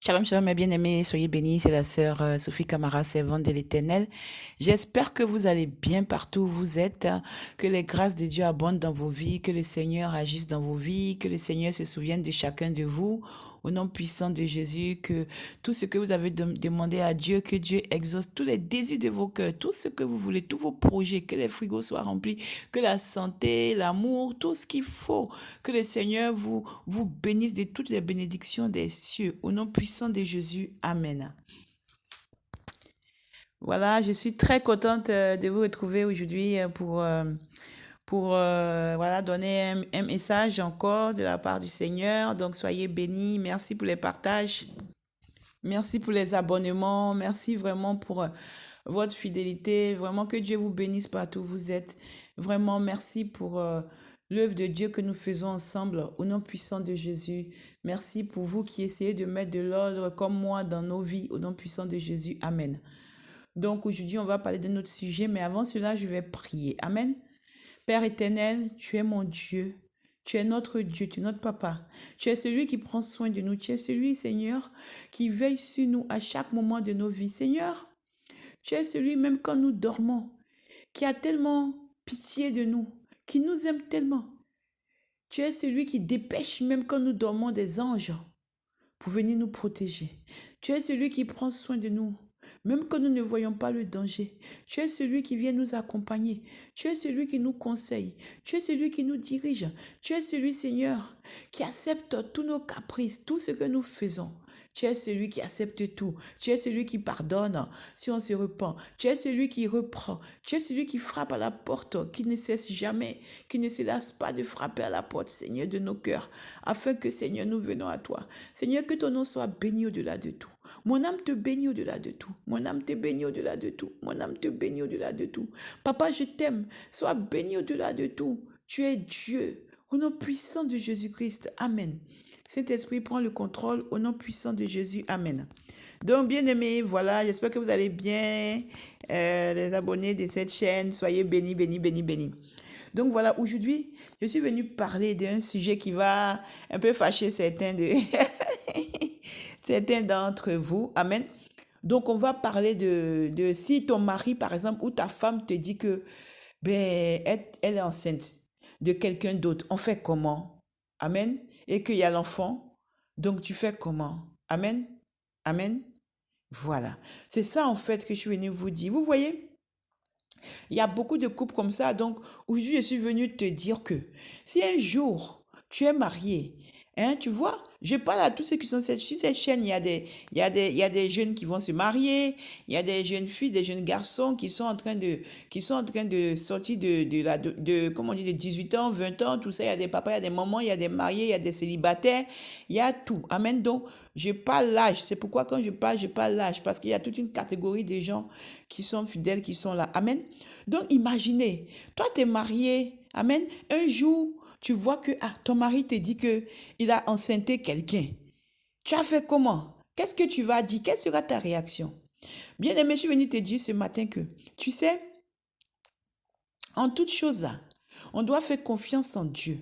Shalom, shalom, mes bien-aimés, soyez bénis, c'est la sœur Sophie Camara, servante de l'Éternel. J'espère que vous allez bien partout où vous êtes, que les grâces de Dieu abondent dans vos vies, que le Seigneur agisse dans vos vies, que le Seigneur se souvienne de chacun de vous, au nom puissant de Jésus, que tout ce que vous avez demandé à Dieu, que Dieu exauce tous les désirs de vos cœurs, tout ce que vous voulez, tous vos projets, que les frigos soient remplis, que la santé, l'amour, tout ce qu'il faut, que le Seigneur vous bénisse de toutes les bénédictions des cieux, au nom puissant de Jésus. Amen. Voilà, je suis très contente de vous retrouver aujourd'hui pour voilà, donner un message encore de la part du Seigneur. Donc, soyez bénis. Merci pour les partages. Merci pour les abonnements. Merci vraiment pour votre fidélité. Vraiment que Dieu vous bénisse partout où vous êtes. Vraiment, merci pour l'œuvre de Dieu que nous faisons ensemble au nom puissant de Jésus. Merci pour vous qui essayez de mettre de l'ordre comme moi dans nos vies au nom puissant de Jésus. Amen. Donc aujourd'hui, on va parler de notre sujet, mais avant cela, je vais prier. Amen. Père éternel, tu es mon Dieu. Tu es notre Dieu, tu es notre papa. Tu es celui qui prend soin de nous. Tu es celui, Seigneur, qui veille sur nous à chaque moment de nos vies. Seigneur, tu es celui même quand nous dormons, qui a tellement pitié de nous, qui nous aime tellement. Tu es celui qui dépêche même quand nous dormons des anges pour venir nous protéger. Tu es celui qui prend soin de nous, même quand nous ne voyons pas le danger. Tu es celui qui vient nous accompagner. Tu es celui qui nous conseille. Tu es celui qui nous dirige. Tu es celui, Seigneur, qui accepte tous nos caprices, tout ce que nous faisons. Tu es celui qui accepte tout. Tu es celui qui pardonne si on se repent. Tu es celui qui reprend. Tu es celui qui frappe à la porte, qui ne cesse jamais, qui ne se lasse pas de frapper à la porte, Seigneur, de nos cœurs, afin que, Seigneur, nous venons à toi. Seigneur, que ton nom soit béni au-delà de tout. Mon âme te bénit au-delà de tout. Mon âme te bénit au-delà de tout. Mon âme te bénit au-delà de tout. Papa, je t'aime. Sois béni au-delà de tout. Tu es Dieu. Au nom puissant de Jésus-Christ. Amen. Saint-Esprit, prends le contrôle au nom puissant de Jésus. Amen. Donc, bien-aimés, voilà, j'espère que vous allez bien. Les abonnés de cette chaîne, soyez bénis, bénis, bénis, bénis. Donc voilà, aujourd'hui, je suis venue parler d'un sujet qui va un peu fâcher certains d'entre vous. Amen. Donc, on va parler de si ton mari, par exemple, ou ta femme te dit que elle est enceinte de quelqu'un d'autre, on fait comment? Amen. Et qu'il y a l'enfant, donc tu fais comment? Amen. Amen. Voilà. C'est ça, en fait, que je suis venue vous dire. Vous voyez, il y a beaucoup de couples comme ça. Donc, aujourd'hui, je suis venue te dire que si un jour tu es marié, hein, tu vois, je parle à tous ceux qui sont sur cette chaîne, il y a des jeunes qui vont se marier, il y a des jeunes filles, des jeunes garçons qui sont en train de sortir comment on dit, de 18 ans, 20 ans, tout ça. Il y a des papas, il y a des mamans, il y a des mariés, il y a des célibataires, il y a tout. Amen. Donc, je parle l'âge. C'est pourquoi quand je parle l'âge, parce qu'il y a toute une catégorie de gens qui sont fidèles, qui sont là. Amen. Donc, imaginez, toi, tu es marié. Amen. Un jour, tu vois que ton mari te dit que il a enceinté quelqu'un. Tu as fait comment? Qu'est-ce que tu vas dire? Quelle sera ta réaction? Bien aimé, je suis venu te dire ce matin que, tu sais, en toute chose là, on doit faire confiance en Dieu.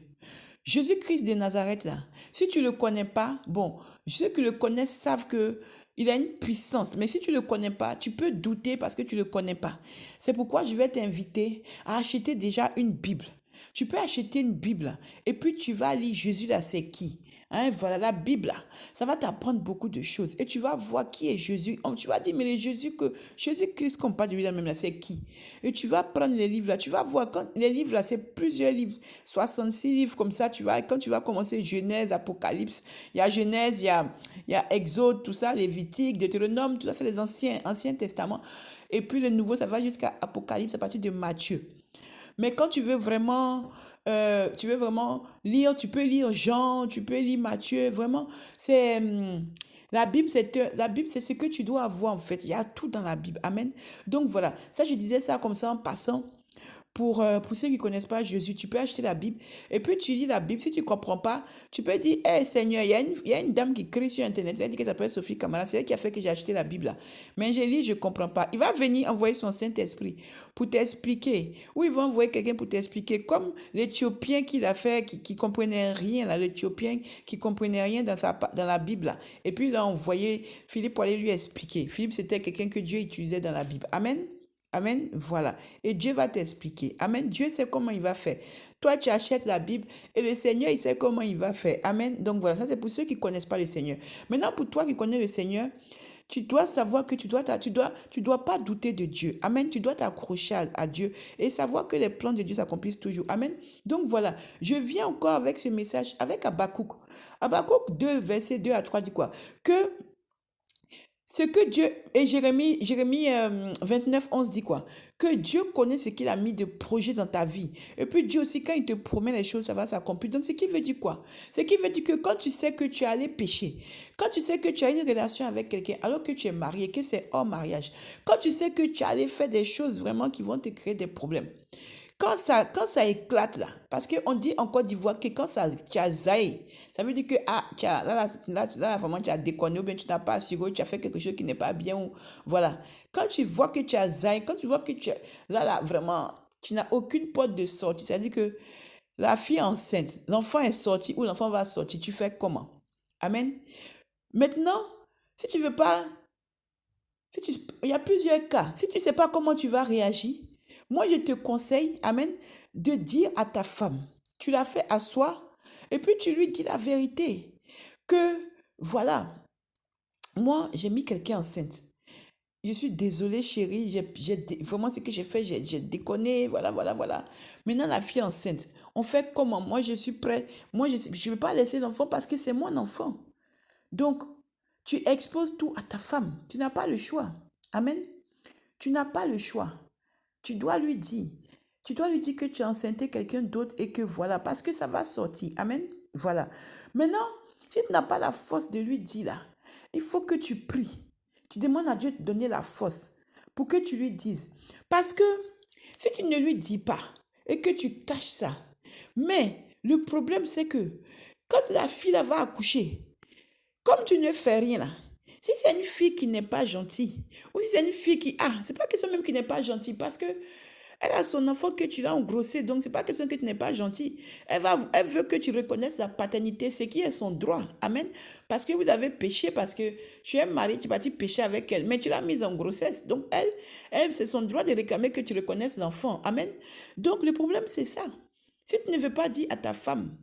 Jésus-Christ de Nazareth là, si tu ne le connais pas, bon, ceux qui le connaissent savent que il a une puissance, mais si tu ne le connais pas, tu peux douter parce que tu ne le connais pas. C'est pourquoi je vais t'inviter à acheter déjà une Bible. Tu peux acheter une Bible et puis tu vas lire Jésus là, c'est qui? Hein, voilà la Bible là. Ça va t'apprendre beaucoup de choses et tu vas voir qui est Jésus. Tu vas dire, mais le Jésus-Christ qu'on parle de lui là même là, c'est qui? Et tu vas prendre les livres là, tu vas voir quand les livres là, c'est plusieurs livres, 66 livres comme ça, tu vas, quand tu vas commencer Genèse, Apocalypse, il y a Genèse, il y a Exode, tout ça, Lévitique, Deutéronome, tout ça, c'est les anciens testaments. Et puis le nouveau, ça va jusqu'à Apocalypse à partir de Matthieu. Mais quand tu veux vraiment lire, tu peux lire Jean, tu peux lire Matthieu, vraiment, c'est... la Bible, c'est ce que tu dois avoir en fait. Il y a tout dans la Bible. Amen. Donc voilà, ça je disais ça comme ça en passant pour ceux qui ne connaissent pas Jésus, tu peux acheter la Bible et puis tu lis la Bible. Si tu ne comprends pas, tu peux dire, hé Seigneur, il y a une dame qui crie sur Internet, elle dit qu'elle s'appelle Sophie Kamara, c'est elle qui a fait que j'ai acheté la Bible là. Mais je lis, je ne comprends pas. Il va venir envoyer son Saint-Esprit pour t'expliquer. Ou il va envoyer quelqu'un pour t'expliquer, comme l'Éthiopien qui l'a fait, qui ne comprenait rien, là, l'Éthiopien qui ne comprenait rien dans la Bible là. Et puis il a envoyé Philippe pour aller lui expliquer. Philippe, c'était quelqu'un que Dieu utilisait dans la Bible. Amen. Amen, voilà. Et Dieu va t'expliquer. Amen. Dieu sait comment il va faire. Toi, tu achètes la Bible et le Seigneur, il sait comment il va faire. Amen. Donc voilà, ça c'est pour ceux qui ne connaissent pas le Seigneur. Maintenant, pour toi qui connais le Seigneur, tu dois savoir que tu dois pas douter de Dieu. Amen. Tu dois t'accrocher à Dieu et savoir que les plans de Dieu s'accomplissent toujours. Amen. Donc voilà, je viens encore avec ce message, avec Habakkuk. Habakkuk 2, verset 2 à 3 dit quoi? Que ce que Dieu, et Jérémie 29, 11 dit quoi? Que Dieu connaît ce qu'il a mis de projet dans ta vie. Et puis Dieu aussi, quand il te promet les choses, ça va s'accomplir. Donc, ce qui veut dire quoi? Ce qui veut dire que quand tu sais que tu es allé pécher, quand tu sais que tu as une relation avec quelqu'un alors que tu es marié, que c'est hors mariage, quand tu sais que tu es allé faire des choses vraiment qui vont te créer des problèmes, quand ça éclate là, parce qu'on dit en Côte d'Ivoire que quand tu as zaï, ça veut dire que là, vraiment, tu as déconné ou bien tu n'as pas assuré, tu as fait quelque chose qui n'est pas bien. Ou, voilà. Quand tu vois que tu as zaï, quand tu vois que là, vraiment, tu n'as aucune porte de sortie, c'est-à-dire que la fille est enceinte, l'enfant est sorti ou l'enfant va sortir, tu fais comment? Amen. Maintenant, si tu veux pas, il y a plusieurs cas. Si tu ne sais pas comment tu vas réagir, moi, je te conseille, amen, de dire à ta femme, tu la fais asseoir et puis tu lui dis la vérité. Que, voilà, moi, j'ai mis quelqu'un enceinte. Je suis désolée, chérie, vraiment ce que j'ai fait, j'ai déconné, voilà, voilà, voilà. Maintenant, la fille est enceinte. On fait comment? Moi, je suis prêt. Moi, je ne vais pas laisser l'enfant parce que c'est mon enfant. Donc, tu exposes tout à ta femme. Tu n'as pas le choix. Amen. Tu n'as pas le choix. Tu dois lui dire. Tu dois lui dire que tu as enceinté quelqu'un d'autre et que voilà, parce que ça va sortir. Amen. Voilà. Maintenant, si tu n'as pas la force de lui dire là, il faut que tu pries. Tu demandes à Dieu de te donner la force pour que tu lui dises. Parce que si tu ne lui dis pas et que tu caches ça, mais le problème c'est que quand la fille là va accoucher, comme tu ne fais rien là, si c'est une fille qui n'est pas gentille, ou si c'est une fille qui... Ah, c'est pas question même qui n'est pas gentille, parce que elle a son enfant que tu l'as engrossé, donc c'est pas question que tu n'es pas gentil. Elle veut que tu reconnaisses la paternité, ce qui est son droit. Amen. Parce que vous avez péché, parce que tu es marié, tu es parti pécher avec elle, mais tu l'as mise en grossesse. Donc c'est son droit de réclamer que tu reconnaisses l'enfant. Amen. Donc le problème, c'est ça. Si tu ne veux pas dire à ta femme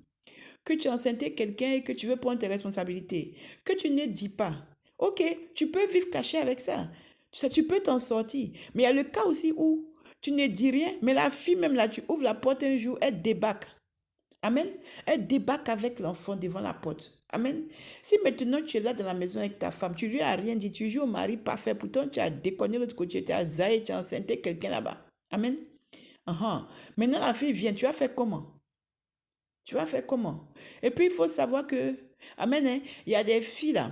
que tu as enceinté quelqu'un et que tu veux prendre tes responsabilités, que tu ne dis pas, ok, tu peux vivre caché avec ça. Tu peux t'en sortir. Mais il y a le cas aussi où tu ne dis rien, mais la fille même là, tu ouvres la porte un jour, elle débarque. Amen. Elle débarque avec l'enfant devant la porte. Amen. Si maintenant tu es là dans la maison avec ta femme, tu lui as rien dit, tu joues au mari parfait, pourtant tu as déconné l'autre côté, tu as zaï, tu as enceinté quelqu'un là-bas. Amen. Maintenant la fille vient, tu as fait comment? Tu vas faire comment? Et puis, il faut savoir que, amen, hein, il y a des filles là,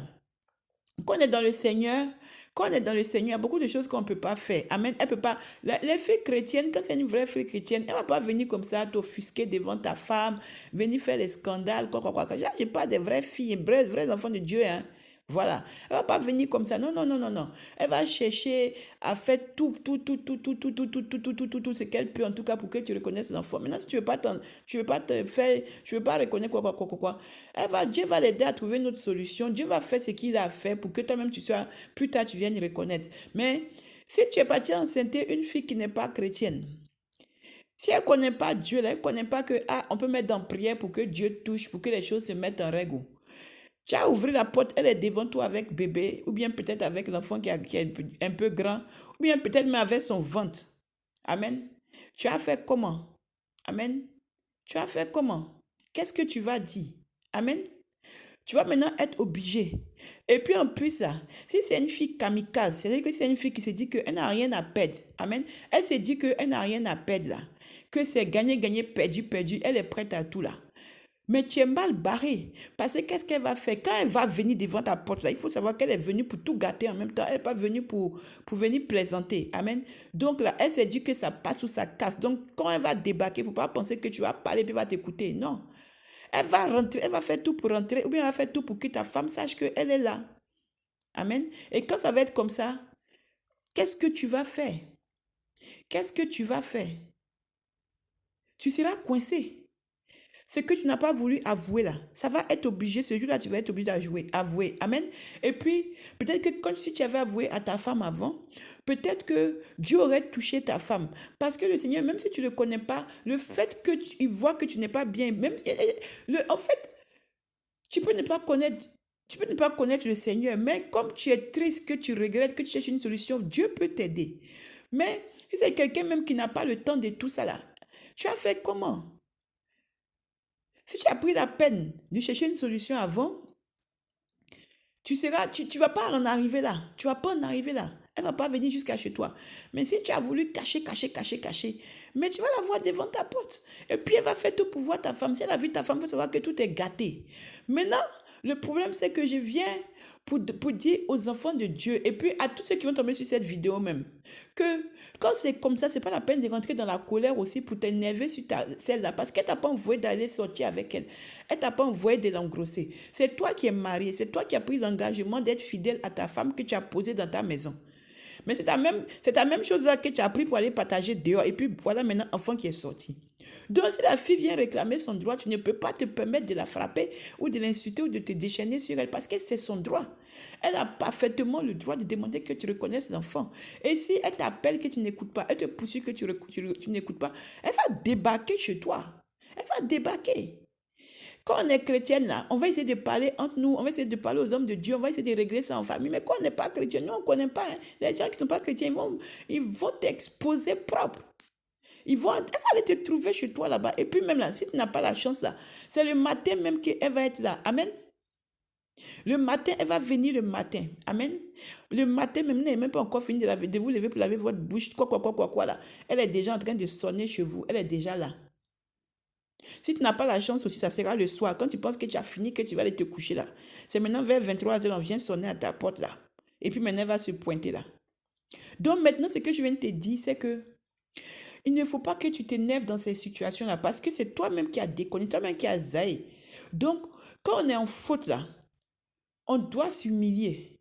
quand on est dans le Seigneur, il y a beaucoup de choses qu'on ne peut pas faire. Amen. Elle peut pas. Les filles chrétiennes, quand c'est une vraie fille chrétienne, elle ne va pas venir comme ça t'offusquer devant ta femme, venir faire les scandales, quoi. Je n'ai pas des vraies filles, vrais enfants de Dieu, hein. Voilà. Elle ne va pas venir comme ça. Non, non, non, non, non. Elle va chercher à faire tout ce qu'elle peut, en tout cas, pour que tu reconnaisses l'enfant. Maintenant, si tu veux pas te faire, tu veux pas reconnaître quoi. Dieu va l'aider à trouver une autre solution. Dieu va faire ce qu'il a fait pour que toi-même tu sois, plus tard tu viennes reconnaître. Mais si tu es parti enceinter une fille qui n'est pas chrétienne, si elle ne connaît pas Dieu, elle ne connaît pas que, on peut mettre en prière pour que Dieu touche, pour que les choses se mettent en règle. Tu as ouvert la porte, elle est devant toi avec bébé, ou bien peut-être avec l'enfant qui est un peu grand, ou bien peut-être même avec son ventre. Amen. Tu as fait comment? Amen. Tu as fait comment? Qu'est-ce que tu vas dire? Amen. Tu vas maintenant être obligé. Et puis en plus, si c'est une fille kamikaze, c'est-à-dire que c'est une fille qui se dit qu'elle n'a rien à perdre. Amen. Elle se dit qu'elle n'a rien à perdre là. Que c'est gagner, perdu. Elle est prête à tout là. Mais tu es mal barré. Parce que qu'est-ce qu'elle va faire? Quand elle va venir devant ta porte, là, il faut savoir qu'elle est venue pour tout gâter en même temps. Elle n'est pas venue pour venir plaisanter. Amen. Donc là, elle s'est dit que ça passe ou ça casse. Donc quand elle va débarquer, il ne faut pas penser que tu vas parler et puis elle va t'écouter. Non. Elle va rentrer, elle va faire tout pour rentrer ou bien elle va faire tout pour que ta femme sache qu'elle est là. Amen. Et quand ça va être comme ça, qu'est-ce que tu vas faire? Qu'est-ce que tu vas faire? Tu seras coincé. Ce que tu n'as pas voulu avouer là, ça va être obligé, ce jour-là, tu vas être obligé d'avouer. Amen. Et puis, peut-être que si tu avais avoué à ta femme avant, peut-être que Dieu aurait touché ta femme. Parce que le Seigneur, même si tu ne le connais pas, le fait qu'il voit que tu n'es pas bien, même, en fait, tu peux ne pas connaître. Tu peux ne pas connaître le Seigneur, mais comme tu es triste, que tu regrettes, que tu cherches une solution, Dieu peut t'aider. Mais si c'est quelqu'un même qui n'a pas le temps de tout ça là, tu as fait comment? Si tu as pris la peine de chercher une solution avant, tu vas pas en arriver là. Tu vas pas en arriver là. Elle va pas venir jusqu'à chez toi. Mais si tu as voulu cacher, mais tu vas la voir devant ta porte. Et puis elle va faire tout pour voir ta femme. Si elle a vu ta femme, il faut savoir que tout est gâté. Maintenant, le problème c'est que je viens pour dire aux enfants de Dieu et puis à tous ceux qui vont tomber sur cette vidéo même, que quand c'est comme ça, c'est pas la peine de rentrer dans la colère aussi pour t'énerver sur celle-là parce qu'elle t'a pas envoyé d'aller sortir avec elle. Elle t'a pas envoyé de l'engrosser. C'est toi qui es marié, c'est toi qui as pris l'engagement d'être fidèle à ta femme que tu as posée dans ta maison. Mais c'est ta même chose là que tu as pris pour aller partager dehors. Et puis voilà maintenant enfant qui est sorti. Donc si la fille vient réclamer son droit, tu ne peux pas te permettre de la frapper ou de l'insulter ou de te déchaîner sur elle parce que c'est son droit. Elle a parfaitement le droit de demander que tu reconnaisses l'enfant. Et si elle t'appelle que tu n'écoutes pas, elle te poursuit que tu n'écoutes pas, elle va débarquer chez toi. Elle va débarquer. Quand on est chrétienne, là, on va essayer de parler entre nous, on va essayer de parler aux hommes de Dieu, on va essayer de régler ça en famille. Mais quand on n'est pas chrétien, nous, on ne connaît pas. Hein. Les gens qui ne sont pas chrétiens, ils vont t'exposer propre. Elle va aller te trouver chez toi là-bas. Et puis même là, si tu n'as pas la chance là, c'est le matin même qu'elle va être là. Amen. Le matin, elle va venir le matin. Amen. Le matin, même, elle n'est même pas encore fini de vous lever pour laver votre bouche. Quoi là. Elle est déjà en train de sonner chez vous. Elle est déjà là. Si tu n'as pas la chance aussi, ça sera le soir. Quand tu penses que tu as fini, que tu vas aller te coucher là. C'est maintenant vers 23h, on vient sonner à ta porte là. Et puis maintenant, elle va se pointer là. Donc maintenant, ce que je viens de te dire, c'est que il ne faut pas que tu t'énerves dans ces situations-là parce que c'est toi-même qui as déconné, toi-même qui as zaï. Donc, quand on est en faute là, on doit s'humilier.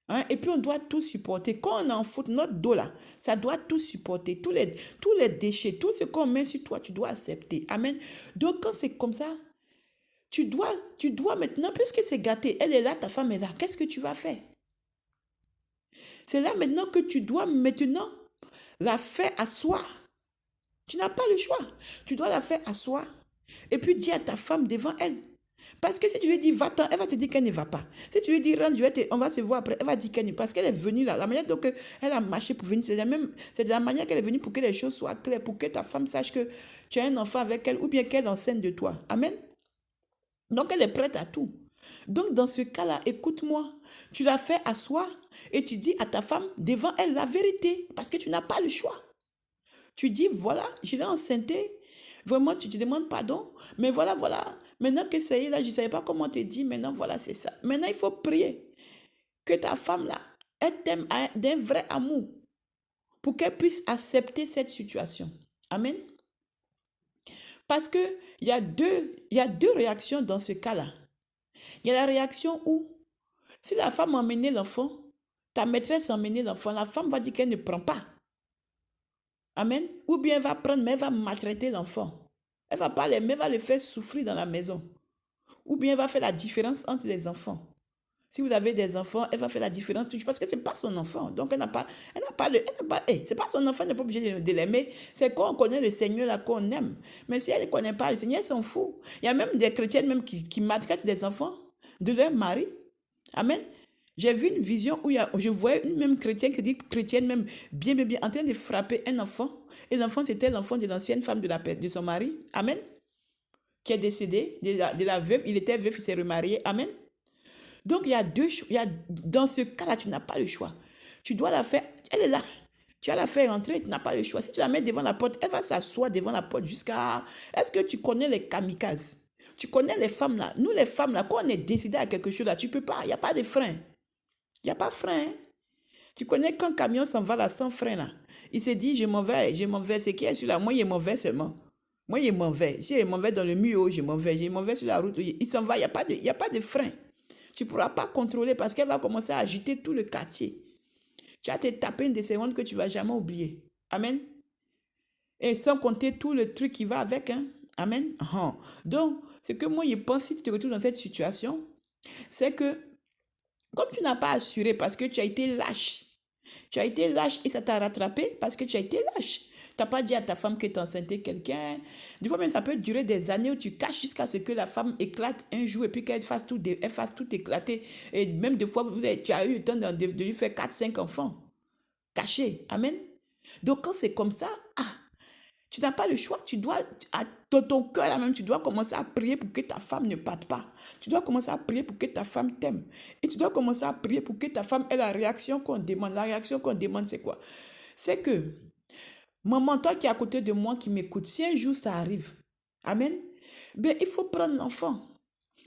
Hein? Et puis on doit tout supporter. Quand on est en faute, notre dos là, ça doit tout supporter. Tous les déchets, tout ce qu'on met sur toi, tu dois accepter. Amen. Donc quand c'est comme ça, tu dois maintenant, puisque c'est gâté, elle est là, ta femme est là, qu'est-ce que tu vas faire? C'est là maintenant que tu dois maintenant la faire asseoir. Tu n'as pas le choix. Tu dois la faire asseoir et puis dire à ta femme devant elle. Parce que si tu lui dis va-t'en, elle va te dire qu'elle ne va pas. Si tu lui dis rentre, on va se voir après, elle va dire qu'elle ne va pas. Parce qu'elle est venue là. La manière dont elle a marché pour venir, c'est de la manière qu'elle est venue pour que les choses soient claires, pour que ta femme sache que tu as un enfant avec elle ou bien qu'elle enseigne de toi. Amen. Donc elle est prête à tout. Donc dans ce cas-là, écoute-moi, tu la fais asseoir et tu dis à ta femme devant elle la vérité parce que tu n'as pas le choix. Tu dis voilà, je l'ai enceinté. Vraiment, tu te demandes pardon. Mais voilà. Maintenant que ça y est, là, je ne savais pas comment te dire. Maintenant, voilà, c'est ça. Maintenant, il faut prier que ta femme, là, elle t'aime d'un vrai amour pour qu'elle puisse accepter cette situation. Amen. Parce qu'il y a deux réactions dans ce cas-là. Il y a la réaction où, si la femme a emmené l'enfant, ta maîtresse a emmené l'enfant, la femme va dire qu'elle ne prend pas. Amen. Ou bien elle va prendre, mais elle va maltraiter l'enfant. Elle va pas l'aimer, elle va le faire souffrir dans la maison. Ou bien elle va faire la différence entre les enfants. Si vous avez des enfants, elle va faire la différence parce que ce n'est pas son enfant. Donc c'est pas son enfant, elle n'est pas obligée de l'aimer. C'est quand on connaît le Seigneur là qu'on aime. Mais si elle ne connaît pas le Seigneur, elle s'en fout. Il y a même des chrétiennes même qui maltraitent des enfants de leur mari. Amen. J'ai vu une vision où je voyais une même chrétienne qui dit chrétienne même bien, en train de frapper un enfant. Et l'enfant, c'était l'enfant de l'ancienne femme de son mari. Amen. Qui est décédé, de la veuve. Il était veuf, il s'est remarié. Amen. Donc, il y a deux choix. Dans ce cas-là, tu n'as pas le choix. Tu dois la faire. Elle est là. Tu vas la faire rentrer, tu n'as pas le choix. Si tu la mets devant la porte, elle va s'asseoir devant la porte jusqu'à... Est-ce que tu connais les kamikazes? Tu connais les femmes là. Nous, les femmes là, quand on est décidé à quelque chose là, tu peux pas. Il n'y a pas de frein. Il n'y a pas de frein. Hein. Tu connais quand un camion s'en va là sans frein là. Il se dit, je m'en vais. C'est qui est sur là? Moi, il est mauvais seulement. Moi, il est mauvais. Si il est mauvais dans le mur, je m'en vais. Je m'en vais sur la route. Il s'en va. Il n'y a pas de frein. Tu ne pourras pas contrôler parce qu'elle va commencer à agiter tout le quartier. Tu vas te taper une des secondes que tu ne vas jamais oublier. Amen. Et sans compter tout le truc qui va avec. Hein. Amen. Donc, ce que moi, je pense, si tu te retrouves dans cette situation, c'est que comme tu n'as pas assuré parce que tu as été lâche, et ça t'a rattrapé parce que tu as été lâche. Tu n'as pas dit à ta femme que tu enceinte quelqu'un. Des fois même, ça peut durer des années où tu caches jusqu'à ce que la femme éclate un jour et puis qu'elle fasse tout éclater. Et même des fois, tu as eu le temps de lui faire 4-5 enfants. Cachés. Amen. Donc quand c'est comme ça, tu n'as pas le choix. Tu dois, dans ton cœur là même, tu dois commencer à prier pour que ta femme ne parte pas. Tu dois commencer à prier pour que ta femme t'aime. Et tu dois commencer à prier pour que ta femme ait la réaction qu'on demande. La réaction qu'on demande, c'est quoi? C'est que, maman, toi qui es à côté de moi, qui m'écoute, si un jour ça arrive, amen, ben il faut prendre l'enfant.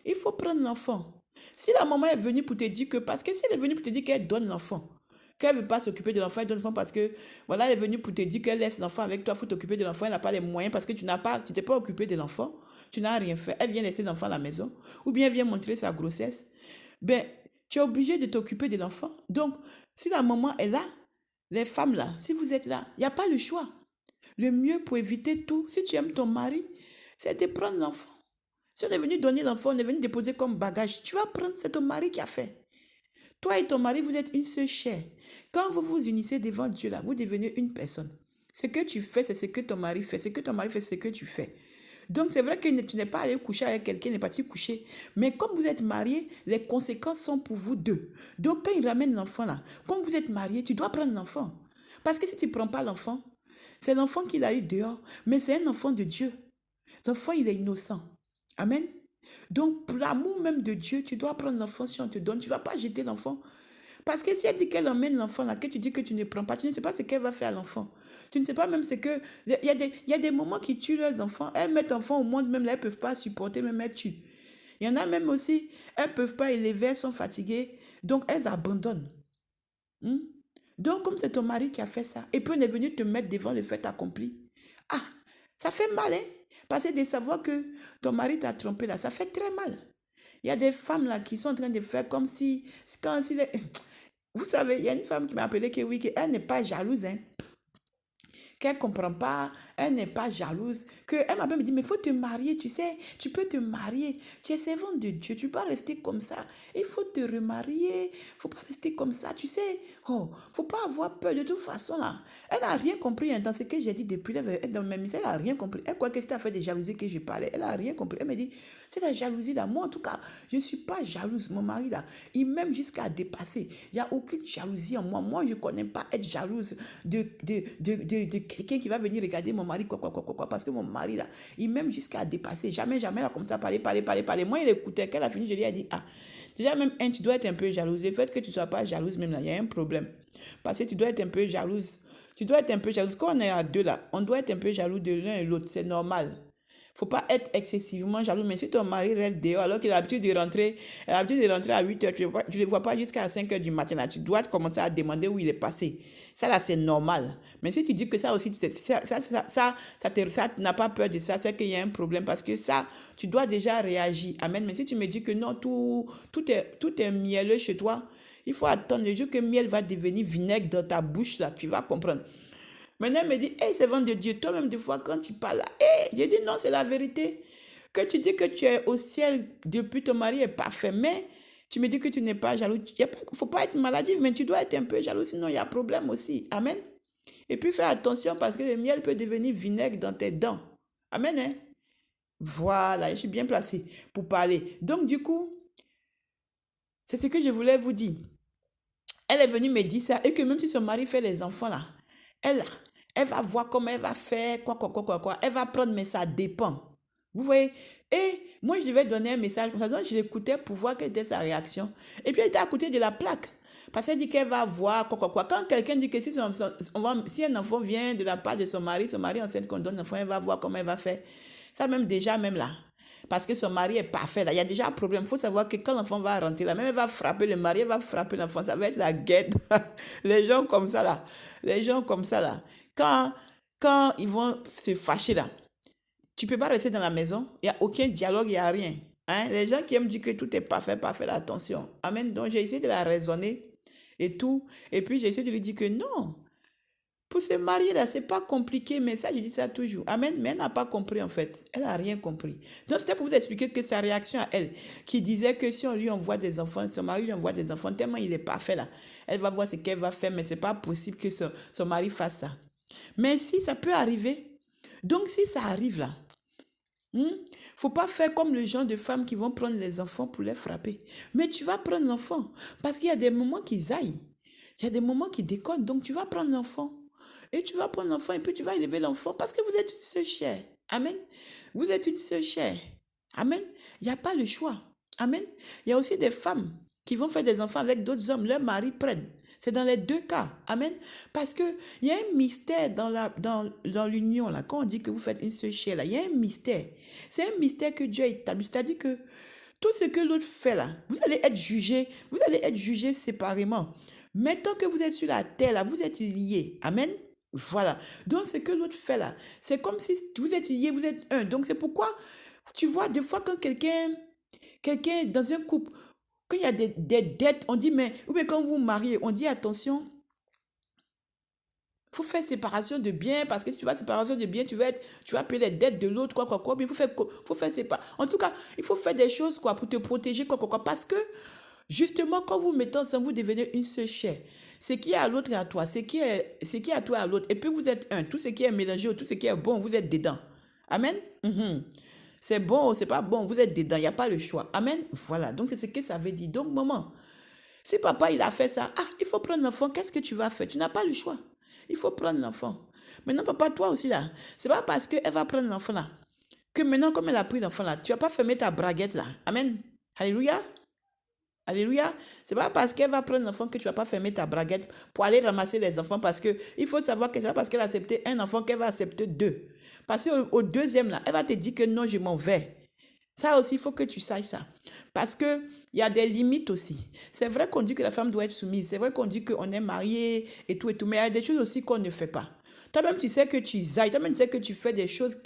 Il faut prendre l'enfant. Si la maman est venue pour te dire que, parce que si elle est venue pour te dire qu'elle donne l'enfant, qu'elle ne veut pas s'occuper de l'enfant, elle donne l'enfant parce que, voilà, elle est venue pour te dire qu'elle laisse l'enfant avec toi, il faut t'occuper de l'enfant, elle n'a pas les moyens parce que tu t'es pas occupé de l'enfant, tu n'as rien fait, elle vient laisser l'enfant à la maison, ou bien elle vient montrer sa grossesse, ben, tu es obligé de t'occuper de l'enfant. Donc, si la maman est là, les femmes là, si vous êtes là, il n'y a pas le choix. Le mieux pour éviter tout, si tu aimes ton mari, c'est de prendre l'enfant. Si on est venu donner l'enfant, on est venu déposer comme bagage, tu vas prendre, c'est ton mari qui a fait. Toi et ton mari, vous êtes une seule chair. Quand vous vous unissez devant Dieu, là, vous devenez une personne. Ce que tu fais, c'est ce que ton mari fait. Ce que ton mari fait, c'est ce que tu fais. Donc, c'est vrai que tu n'es pas allé coucher avec quelqu'un, n'est pas parti coucher. Mais comme vous êtes mariés, les conséquences sont pour vous deux. Donc, quand il ramène l'enfant là, comme vous êtes mariés, tu dois prendre l'enfant. Parce que si tu ne prends pas l'enfant, c'est l'enfant qu'il a eu dehors. Mais c'est un enfant de Dieu. L'enfant, il est innocent. Amen. Donc, pour l'amour même de Dieu, tu dois prendre l'enfant si on te donne. Tu ne vas pas jeter l'enfant. Parce que si elle dit qu'elle emmène l'enfant là, que tu dis que tu ne prends pas, tu ne sais pas ce qu'elle va faire à l'enfant. Tu ne sais pas même ce que... Il y a des moments qui tuent leurs enfants. Elles mettent l'enfant au monde, même là, elles ne peuvent pas supporter, même elles tuent. Il y en a même aussi, elles ne peuvent pas élever, elles sont fatiguées. Donc, elles abandonnent. Donc, comme c'est ton mari qui a fait ça, et puis on est venu te mettre devant le fait accompli. Ça fait mal, hein? Parce que de savoir que ton mari t'a trompé là, ça fait très mal. Il y a des femmes là qui sont en train de faire comme si... Vous savez, il y a une femme qui m'a appelé que oui, qu'elle n'est pas jalouse, hein. Qu'elle ne comprend pas, elle n'est pas jalouse, qu'elle m'a même dit, mais il faut te marier, tu sais, tu peux te marier, tu es servant de Dieu, tu ne peux pas rester comme ça, il faut te remarier, il ne faut pas rester comme ça, tu sais, il ne faut pas avoir peur de toute façon là. Elle n'a rien compris hein, dans ce que j'ai dit depuis, dans mes messages, elle n'a rien compris. Elle croit que c'était à fait de jalousie que je parlais, elle n'a rien compris. Elle me dit, c'est la jalousie là, moi en tout cas, je ne suis pas jalouse, mon mari là, il m'aime jusqu'à dépasser, il n'y a aucune jalousie en moi, je ne connais pas être jalouse de quelqu'un qui va venir regarder mon mari, quoi, parce que mon mari, là, il m'aime jusqu'à dépasser. Jamais, elle a comme ça parler. Moi, il écoutait, quand elle a fini, je lui ai dit, déjà même, tu dois être un peu jalouse. Le fait que tu ne sois pas jalouse, même là, il y a un problème. Parce que tu dois être un peu jalouse. Quand on est à deux, là, on doit être un peu jaloux de l'un et l'autre. C'est normal. Faut pas être excessivement jaloux. Mais si ton mari reste dehors alors qu'il a l'habitude de rentrer à 8h, tu ne le vois pas jusqu'à 5h du matin, là, tu dois commencer à demander où il est passé. Ça, là, c'est normal. Mais si tu dis que ça aussi, ça n'a pas peur de ça, c'est qu'il y a un problème. Parce que ça, tu dois déjà réagir. Amen. Mais si tu me dis que non, tout est mielleux chez toi, il faut attendre le jour que miel va devenir vinaigre dans ta bouche, là, tu vas comprendre. Maintenant, elle me dit, hey, servant de Dieu, toi-même, des fois, quand tu parles là, hey, j'ai dit, non, c'est la vérité. Que tu dis que tu es au ciel depuis ton mari est parfait, mais tu me dis que tu n'es pas jaloux. Il ne faut pas être maladif, mais tu dois être un peu jaloux, sinon il y a problème aussi. Amen. Et puis, fais attention parce que le miel peut devenir vinaigre dans tes dents. Amen, hein? Voilà, je suis bien placée pour parler. Donc, du coup, c'est ce que je voulais vous dire. Elle est venue me dire ça, et que même si son mari fait les enfants là, elle va voir comment elle va faire, quoi. Elle va prendre, mais ça dépend. Vous voyez? Et moi, je devais donner un message comme ça. Donc, je l'écoutais pour voir quelle était sa réaction. Et puis, elle était à côté de la plaque. Parce qu'elle dit qu'elle va voir, quoi. Quand quelqu'un dit que si un enfant vient de la part de son mari enceinte qu'on donne l'enfant, elle va voir comment elle va faire. Ça, même déjà, même là. Parce que son mari est parfait là. Il y a déjà un problème. Il faut savoir que quand l'enfant va rentrer là, même elle va frapper le mari, elle va frapper l'enfant. Ça va être la guerre. Les gens comme ça là. Les gens comme ça là. Quand, quand ils vont se fâcher là, tu ne peux pas rester dans la maison. Il n'y a aucun dialogue, il n'y a rien. Hein? Les gens qui aiment dire que tout est parfait, parfait, là, attention. Amen. Donc j'ai essayé de la raisonner et tout. Et puis j'ai essayé de lui dire que non. Pour se marier, là, c'est pas compliqué, mais ça, je dis ça toujours. Amen, mais elle n'a pas compris, en fait. Elle n'a rien compris. Donc, c'était pour vous expliquer que sa réaction à elle, qui disait que si on lui envoie des enfants, son mari lui envoie des enfants, tellement il est parfait, là, elle va voir ce qu'elle va faire, mais c'est pas possible que son mari fasse ça. Mais si, ça peut arriver. Donc, si ça arrive, là, faut pas faire comme le genre de femmes qui vont prendre les enfants pour les frapper. Mais tu vas prendre l'enfant, parce qu'il y a des moments qui zaillent. Il y a des moments qui déconnent, donc tu vas prendre l'enfant. Et tu vas prendre l'enfant et puis tu vas élever l'enfant parce que vous êtes une seule chair. Amen. Vous êtes une seule chair. Amen. Il n'y a pas le choix. Amen. Il y a aussi des femmes qui vont faire des enfants avec d'autres hommes. Leurs maris prennent. C'est dans les deux cas. Amen. Parce qu'il y a un mystère dans l'union. Là. Quand on dit que vous faites une seule chair, là, il y a un mystère. C'est un mystère que Dieu a établi. C'est-à-dire que tout ce que l'autre fait là, vous allez être jugés séparément. Mais tant que vous êtes sur la terre là, vous êtes liés. Amen. Voilà. Donc, ce que l'autre fait là, c'est comme si vous êtes liés, vous êtes un. Donc, c'est pourquoi, tu vois, des fois, quand quelqu'un est dans un couple, quand il y a des dettes, on dit, mais, ou bien quand vous vous mariez, on dit, attention, il faut faire séparation de biens, parce que si tu vas séparation de biens, tu vas payer les dettes de l'autre, quoi, mais faut faire séparation. En tout cas, il faut faire des choses, quoi, pour te protéger, quoi, parce que, justement, quand vous mettez ensemble, vous devenez une seule chair. Ce qui est à l'autre est à toi. Ce qui est à toi est à l'autre. Et puis vous êtes un. Tout ce qui est mélangé, tout ce qui est bon, vous êtes dedans. Amen. C'est bon ou c'est pas bon, vous êtes dedans. Il n'y a pas le choix. Amen. Voilà. Donc c'est ce que ça veut dire. Donc maman, si papa il a fait ça, il faut prendre l'enfant. Qu'est-ce que tu vas faire? Tu n'as pas le choix. Il faut prendre l'enfant. Maintenant papa, toi aussi là, c'est pas parce qu'elle va prendre l'enfant là que maintenant comme elle a pris l'enfant là, tu vas pas fermer ta braguette là. Amen. Alléluia. Alléluia. C'est pas parce qu'elle va prendre l'enfant que tu vas pas fermer ta braguette pour aller ramasser les enfants, parce que il faut savoir que c'est pas parce qu'elle a accepté un enfant qu'elle va accepter deux. Parce qu'au deuxième là, elle va te dire que non, je m'en vais. Ça aussi, il faut que tu saches ça. Parce que il y a des limites aussi. C'est vrai qu'on dit que la femme doit être soumise. C'est vrai qu'on dit qu'on est marié et tout. Mais il y a des choses aussi qu'on ne fait pas. Toi-même, tu sais que tu zailles. Toi-même, tu sais que tu fais des choses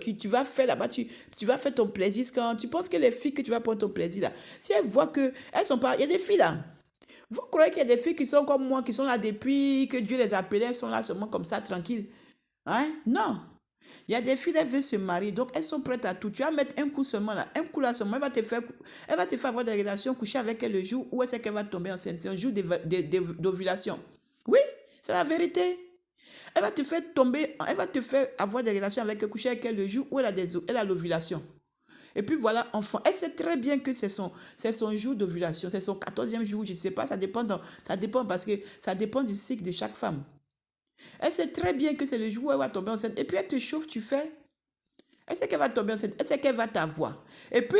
qui tu vas faire là-bas. Tu vas faire ton plaisir. Quand tu penses que les filles que tu vas prendre ton plaisir là, si elles voient que elles sont pas... Il y a des filles là. Vous croyez qu'il y a des filles qui sont comme moi, qui sont là depuis que Dieu les appelait, elles sont là seulement comme ça, tranquilles. Non. Il y a des filles, elles veulent se marier, donc elles sont prêtes à tout. Tu vas mettre un coup seulement là, un coup là seulement, elle va te faire avoir des relations, coucher avec elle le jour où elle sait qu'elle va tomber enceinte. C'est un jour d'ovulation. Oui, c'est la vérité. Elle va te faire tomber, elle va te faire avoir des relations avec elle, coucher avec elle le jour où elle a l'ovulation. Et puis voilà, enfant. Elle sait très bien que c'est son jour d'ovulation, c'est son 14e jour, je ne sais pas, ça dépend parce que ça dépend du cycle de chaque femme. Elle sait très bien que c'est le jour où elle va tomber enceinte. Et puis elle te chauffe, tu fais. Elle sait qu'elle va tomber enceinte. Elle sait qu'elle va t'avoir. Et puis,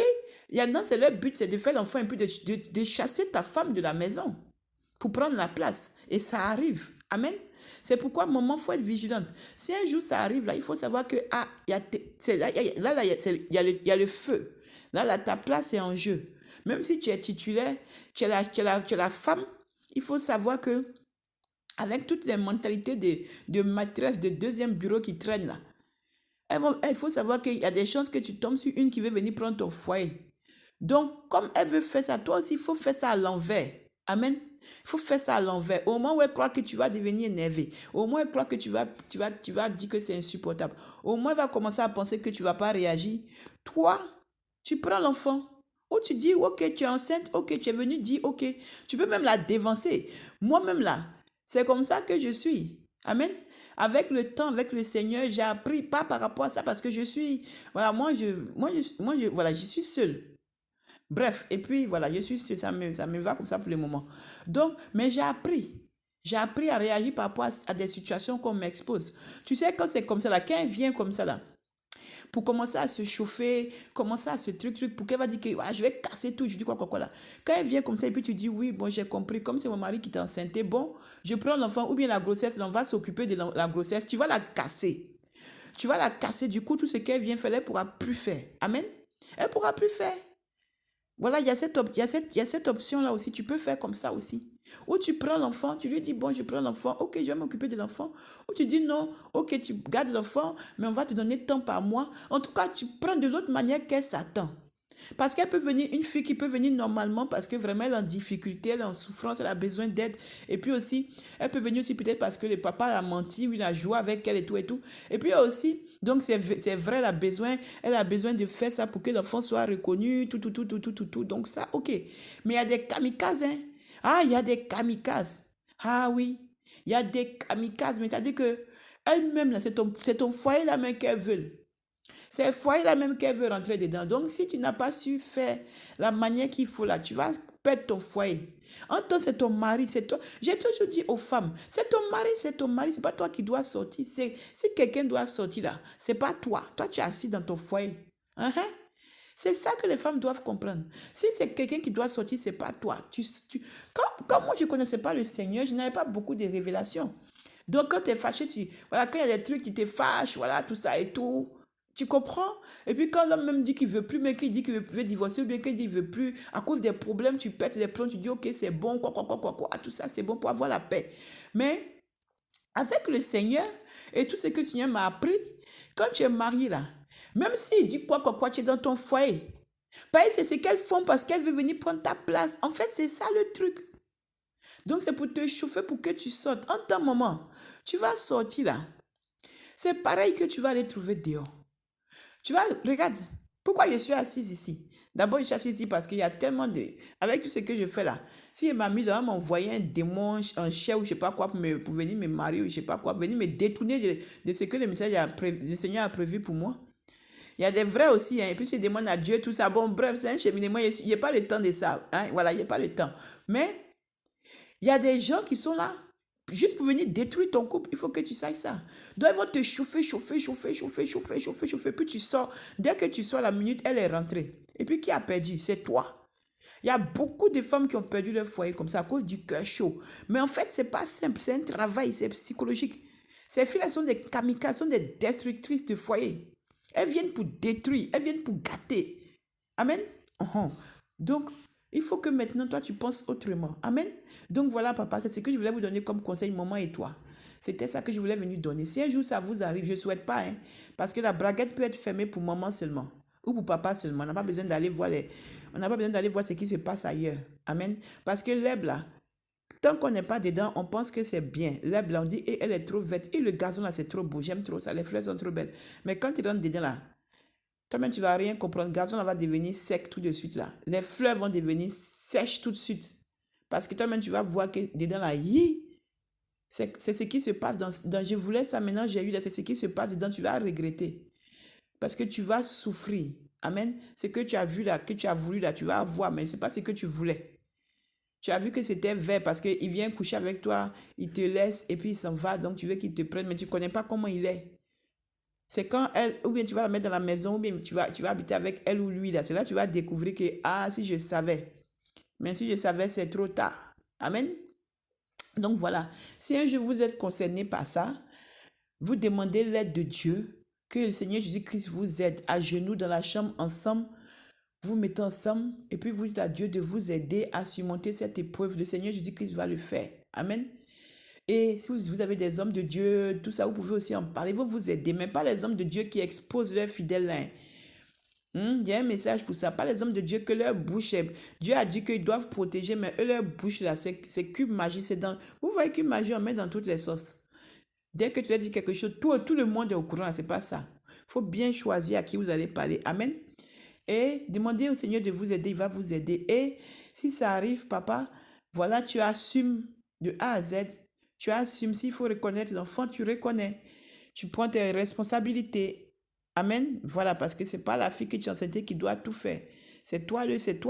il y en a, c'est leur but, c'est de faire l'enfant et puis de chasser ta femme de la maison pour prendre la place. Et ça arrive. Amen. C'est pourquoi, maman, il faut être vigilante. Si un jour ça arrive, là, il faut savoir que, il y a le feu. Là, ta place est en jeu. Même si tu es titulaire, tu es la femme, il faut savoir que avec toutes les mentalités de maîtresse de deuxième bureau qui traînent là, il faut savoir qu'il y a des chances que tu tombes sur une qui veut venir prendre ton foyer. Donc, comme elle veut faire ça, toi aussi, il faut faire ça à l'envers. Amen. Il faut faire ça à l'envers. Au moment où elle croit que tu vas devenir énervé, au moment où elle croit que tu vas dire que c'est insupportable, au moins elle va commencer à penser que tu ne vas pas réagir. Toi, tu prends l'enfant. Ou tu dis, ok, tu es enceinte, ok, tu es venu dire, ok. Tu peux même la dévancer. Moi-même là, c'est comme ça que je suis. Amen. Avec le temps, avec le Seigneur, j'ai appris, pas par rapport à ça, parce que je suis, voilà, voilà, je suis seule. Bref, et puis voilà, je suis seule, ça me va comme ça pour le moment. Donc, mais j'ai appris à réagir par rapport à des situations qu'on m'expose. Tu sais, quand c'est comme ça là, quand elle vient comme ça là, pour commencer à se chauffer, commencer à se truc, pour qu'elle va dire que voilà, je vais casser tout, je dis quoi là. Quand elle vient comme ça, et puis tu dis oui, bon, j'ai compris, comme c'est mon mari qui t'a enceinté, bon, je prends l'enfant, ou bien la grossesse, on va s'occuper de la grossesse, tu vas la casser. Tu vas la casser. Du coup, tout ce qu'elle vient faire, elle ne pourra plus faire. Amen. Elle ne pourra plus faire. Voilà, il y a cette option-là aussi. Tu peux faire comme ça aussi. Ou tu prends l'enfant, tu lui dis, bon, je prends l'enfant, ok, je vais m'occuper de l'enfant. Ou tu dis, non, ok, tu gardes l'enfant, mais on va te donner tant par mois. En tout cas, tu prends de l'autre manière qu'elle s'attend. Parce qu'elle peut venir, une fille qui peut venir normalement parce que vraiment elle est en difficulté, elle est en souffrance, elle a besoin d'aide. Et puis aussi, elle peut venir aussi peut-être parce que le papa a menti ou il a joué avec elle et tout et tout. Et puis aussi, donc c'est vrai, elle a besoin de faire ça pour que l'enfant soit reconnu, tout. Donc ça, ok. Mais il y a des kamikazes, hein. Ah, il y a des kamikazes. Ah oui, il y a des kamikazes. Mais c'est-à-dire que elle-même, là, c'est ton foyer là même qu'elle veut. C'est le foyer là même qu'elle veut rentrer dedans. Donc, si tu n'as pas su faire la manière qu'il faut là, tu vas perdre ton foyer. En tant que c'est ton mari, c'est toi. J'ai toujours dit aux femmes, c'est ton mari, c'est pas toi qui dois sortir. Si quelqu'un doit sortir là, c'est pas toi. Toi, tu es assis dans ton foyer. Uh-huh. C'est ça que les femmes doivent comprendre. Si c'est quelqu'un qui doit sortir, c'est pas toi. Quand moi, je ne connaissais pas le Seigneur, je n'avais pas beaucoup de révélations. Donc, quand tu es fâché, voilà, quand il y a des trucs qui te fâchent, voilà, tout ça et tout, tu comprends? Et puis quand l'homme même dit qu'il veut plus, mais qu'il dit qu'il veut divorcer, ou bien qu'il dit qu'il veut plus, à cause des problèmes, tu pètes les plombs, tu dis, ok, c'est bon, quoi, tout ça, c'est bon pour avoir la paix. Mais avec le Seigneur, et tout ce que le Seigneur m'a appris, quand tu es marié là, même s'il dit quoi, tu es dans ton foyer. C'est ce qu'elles font parce qu'elles veulent venir prendre ta place. En fait, c'est ça le truc. Donc, c'est pour te chauffer, pour que tu sortes. En ton moment, tu vas sortir là. C'est pareil que tu vas aller trouver dehors. Tu vois, regarde, pourquoi je suis assise ici? D'abord, je suis assise ici parce qu'il y a tellement de... Avec tout ce que je fais là, si je m'amuse à m'envoyer un démon, un chien ou je ne sais pas quoi pour venir me marier ou je ne sais pas quoi, pour venir me détourner de ce que le Seigneur a prévu pour moi. Il y a des vrais aussi, hein, et puis je demande à Dieu tout ça. Bon, bref, c'est un cheminement, il n'y a pas le temps de ça. Hein, voilà, il n'y a pas le temps. Mais il y a des gens qui sont là juste pour venir détruire ton couple. Il faut que tu saches ça. Donc, ils vont te chauffer. Puis tu sors. Dès que tu sors, la minute, elle est rentrée. Et puis, qui a perdu? C'est toi. Il y a beaucoup de femmes qui ont perdu leur foyer comme ça à cause du cœur chaud. Mais en fait, ce n'est pas simple. C'est un travail, c'est psychologique. Ces filles-là sont des kamikazes, sont des destructrices de foyer. Elles viennent pour détruire. Elles viennent pour gâter. Amen. Donc, il faut que maintenant, toi, tu penses autrement. Amen. Donc, voilà, papa, c'est ce que je voulais vous donner comme conseil, maman et toi. C'était ça que je voulais venir donner. Si un jour ça vous arrive, je ne souhaite pas, hein, parce que la braguette peut être fermée pour maman seulement, ou pour papa seulement. On n'a pas besoin d'aller voir ce qui se passe ailleurs. Amen. Parce que l'herbe, là, tant qu'on n'est pas dedans, on pense que c'est bien. L'herbe, là, on dit, elle est trop verte. Et le gazon, là, c'est trop beau. J'aime trop ça. Les fleurs sont trop belles. Mais quand tu rentres dedans, là, toi-même, tu ne vas rien comprendre. Le gazon là, va devenir sec tout de suite. Là. Les fleurs vont devenir sèches tout de suite. Parce que toi-même, tu vas voir que dedans, là, c'est ce qui se passe dans je voulais ça, maintenant j'ai eu, c'est ce qui se passe dedans. Tu vas regretter. Parce que tu vas souffrir. Amen. Ce que tu as vu là, que tu as voulu là, tu vas avoir, mais ce n'est pas ce que tu voulais. Tu as vu que c'était vert parce qu'il vient coucher avec toi, il te laisse et puis il s'en va. Donc tu veux qu'il te prenne, mais tu ne connais pas comment il est. C'est quand elle, ou bien tu vas la mettre dans la maison, ou bien tu vas habiter avec elle ou lui. Là. C'est là que tu vas découvrir que, si je savais. Mais si je savais, c'est trop tard. Amen. Donc voilà. Si un jour vous êtes concerné par ça, vous demandez l'aide de Dieu, que le Seigneur Jésus-Christ vous aide à genoux dans la chambre ensemble. Vous mettez ensemble et puis vous dites à Dieu de vous aider à surmonter cette épreuve. Le Seigneur Jésus-Christ va le faire. Amen. Et si vous avez des hommes de Dieu, tout ça, vous pouvez aussi en parler, ils vont vous aider, mais pas les hommes de Dieu qui exposent leurs fidèles. Il y a un message pour ça, pas les hommes de Dieu que leur bouche est... Dieu a dit qu'ils doivent protéger, mais eux, leur bouche, là, c'est cube magie, c'est dans... Vous voyez cube magie, on met dans toutes les sauces. Dès que tu as dit quelque chose, tout le monde est au courant, c'est pas ça. Il faut bien choisir à qui vous allez parler. Amen. Et demandez au Seigneur de vous aider, il va vous aider. Et si ça arrive, papa, voilà, tu assumes de A à Z. Tu assumes, s'il faut reconnaître l'enfant, tu reconnais. Tu prends tes responsabilités. Amen. Voilà, parce que ce n'est pas la fille que tu as enceinte qui doit tout faire. C'est toi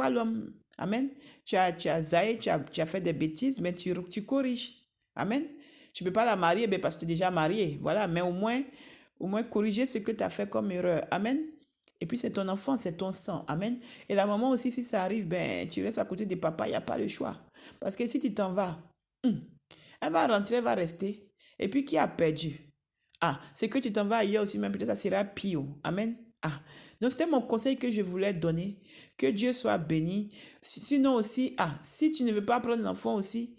l'homme. Amen. Tu as zaï, tu as fait des bêtises, mais tu corriges. Amen. Tu ne peux pas la marier parce que tu es déjà marié. Voilà, mais au moins corriger ce que tu as fait comme erreur. Amen. Et puis c'est ton enfant, c'est ton sang. Amen. Et la maman aussi, si ça arrive, tu restes à côté de papa, il n'y a pas le choix. Parce que si tu t'en vas, elle va rentrer, elle va rester. Et puis qui a perdu? Ah, c'est que tu t'en vas ailleurs aussi, même peut-être ça sera pire. Amen. Ah, donc c'était mon conseil que je voulais donner. Que Dieu soit béni. Sinon aussi, si tu ne veux pas prendre l'enfant aussi,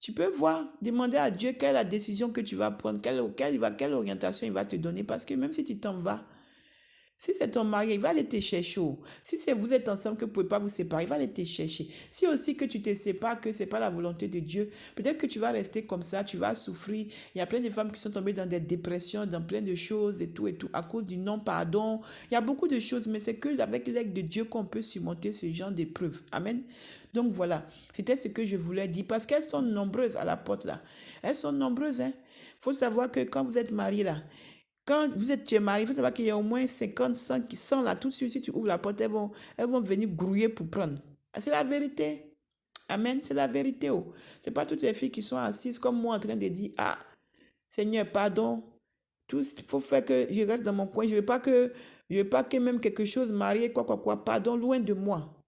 tu peux voir, demander à Dieu quelle est la décision que tu vas prendre, quelle orientation il va te donner. Parce que même si tu t'en vas, si c'est ton mari, il va aller te chercher. Si c'est vous êtes ensemble que vous ne pouvez pas vous séparer, il va aller te chercher. Si aussi que tu te sépares, que ce n'est pas la volonté de Dieu, peut-être que tu vas rester comme ça, tu vas souffrir. Il y a plein de femmes qui sont tombées dans des dépressions, dans plein de choses et tout, à cause du non-pardon. Il y a beaucoup de choses, mais c'est que avec l'aide de Dieu qu'on peut surmonter ce genre d'épreuves. Amen. Donc voilà, c'était ce que je voulais dire, parce qu'elles sont nombreuses à la porte là. Elles sont nombreuses, hein. Il faut savoir que quand vous êtes marié là, quand tu es marié, il faut savoir qu'il y a au moins 50, 100 qui sont là. Tout de suite, si tu ouvres la porte, elles vont venir grouiller pour prendre. C'est la vérité. Amen. C'est la vérité. Oh. Ce n'est pas toutes les filles qui sont assises comme moi en train de dire, ah, Seigneur, pardon. Il faut faire que je reste dans mon coin. Je ne veux pas que même quelque chose marié, quoi. Pardon, loin de moi.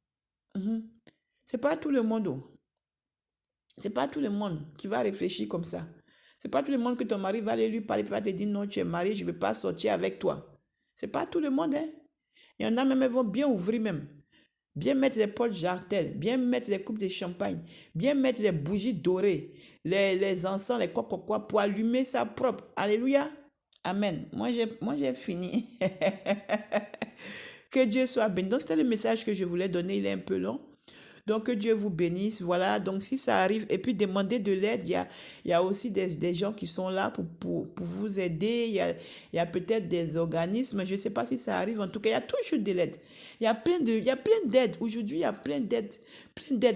C'est pas tout le monde. Oh. C'est pas tout le monde qui va réfléchir comme ça. C'est pas tout le monde que ton mari va aller lui parler, va te dire non, tu es marié, je ne veux pas sortir avec toi. C'est pas tout le monde, hein. Il y en a même, elles vont bien ouvrir même. Bien mettre les potes jartelles, bien mettre les coupes de champagne, bien mettre les bougies dorées, les encens, les quoi, pour allumer ça propre. Alléluia. Amen. Moi, j'ai fini. Que Dieu soit béni. Donc, c'était le message que je voulais donner. Il est un peu long. Donc, que Dieu vous bénisse. Voilà. Donc, si ça arrive, et puis demandez de l'aide. Il y a aussi des gens qui sont là pour vous aider. Il y a peut-être des organismes. Je ne sais pas si ça arrive. En tout cas, il y a toujours de l'aide. Il y a plein d'aides. Aujourd'hui, il y a plein d'aides.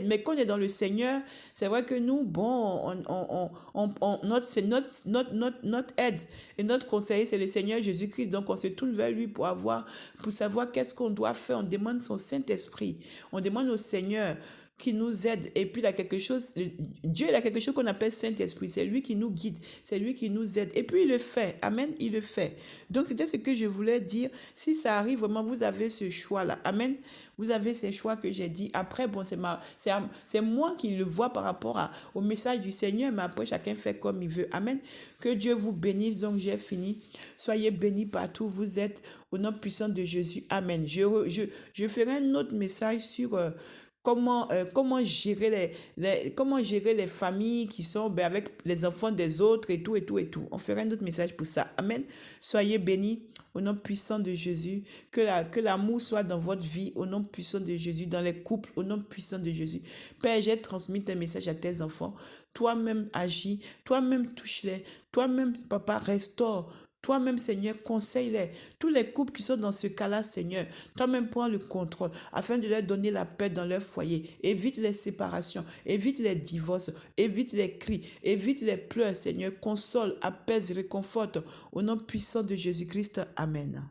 Mais quand on est dans le Seigneur, c'est vrai que nous, bon, c'est notre aide et notre conseiller, c'est le Seigneur Jésus-Christ. Donc, on se tourne vers lui pour savoir qu'est-ce qu'on doit faire. On demande son Saint-Esprit. On demande au Seigneur qui nous aide. Et puis, Dieu, il a quelque chose qu'on appelle Saint-Esprit. C'est lui qui nous guide. C'est lui qui nous aide. Et puis, il le fait. Amen. Il le fait. Donc, c'était ce que je voulais dire. Si ça arrive, vraiment, vous avez ce choix-là. Amen. Vous avez ces choix que j'ai dit. Après, bon, c'est moi qui le vois par rapport au message du Seigneur. Mais après, chacun fait comme il veut. Amen. Que Dieu vous bénisse. Donc, j'ai fini. Soyez bénis partout où vous êtes. Au nom puissant de Jésus. Amen. Je ferai un autre message sur comment gérer les familles qui sont avec les enfants des autres et tout. On fera un autre message pour ça. Amen. Soyez bénis au nom puissant de Jésus. Que l'amour soit dans votre vie au nom puissant de Jésus, dans les couples au nom puissant de Jésus. Père, j'ai transmis tes messages à tes enfants. Toi-même agis, toi-même touche-les, toi-même, papa, restaure. Toi-même, Seigneur, conseille-les. Tous les couples qui sont dans ce cas-là, Seigneur, toi-même prends le contrôle afin de leur donner la paix dans leur foyer. Évite les séparations, évite les divorces, évite les cris, évite les pleurs, Seigneur. Console, apaise, réconforte. Au nom puissant de Jésus-Christ. Amen.